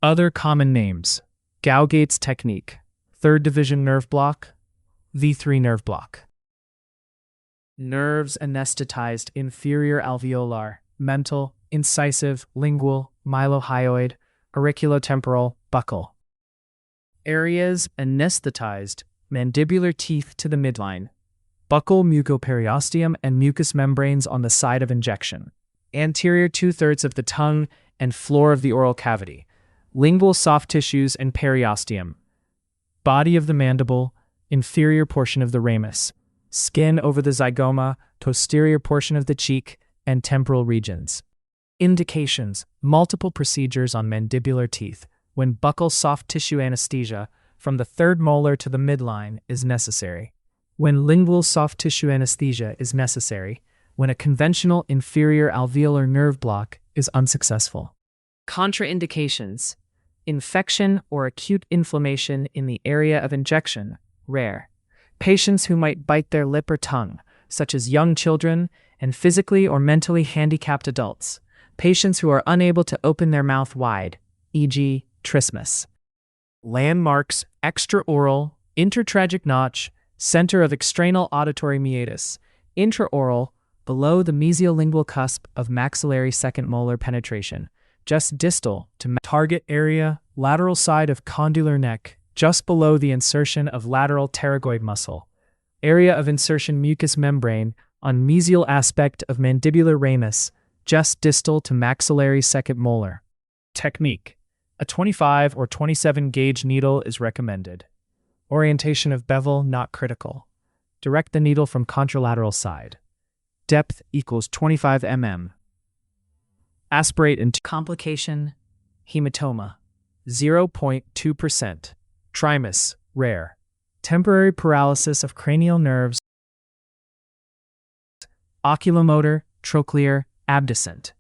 Other common names: Gow-Gates technique, 3rd division nerve block, V3 nerve block. Nerves anesthetized: inferior alveolar, mental, incisive, lingual, mylohyoid, auriculotemporal, buccal. Areas anesthetized: mandibular teeth to the midline, buccal mucoperiosteum and mucous membranes on the side of injection, anterior 2/3 of the tongue and floor of the oral cavity, lingual soft tissues and periosteum, body of the mandible, inferior portion of the ramus, skin over the zygoma, posterior portion of the cheek, and temporal regions. Indications: multiple procedures on mandibular teeth when buccal soft tissue anesthesia from the 3rd molar to the midline is necessary, when lingual soft tissue anesthesia is necessary, when a conventional inferior alveolar nerve block is unsuccessful. Contraindications: infection or acute inflammation in the area of injection, rare. Patients who might bite their lip or tongue, such as young children and physically or mentally handicapped adults. Patients who are unable to open their mouth wide, e.g., trismus. Landmarks: extraoral, intertragic notch, center of extranal auditory meatus, intraoral, below the mesiolingual cusp of maxillary 2nd molar penetration, just distal to target area, lateral side of condylar neck, just below the insertion of lateral pterygoid muscle, area of insertion mucous membrane on mesial aspect of mandibular ramus, just distal to maxillary 2nd molar. Technique: a 25 or 27 gauge needle is recommended. Orientation of bevel not critical. Direct the needle from contralateral side. Depth equals 25 mm. Aspirate into complication: hematoma, 0.2%. Trismus, rare. Temporary paralysis of cranial nerves. Oculomotor, trochlear, abducent.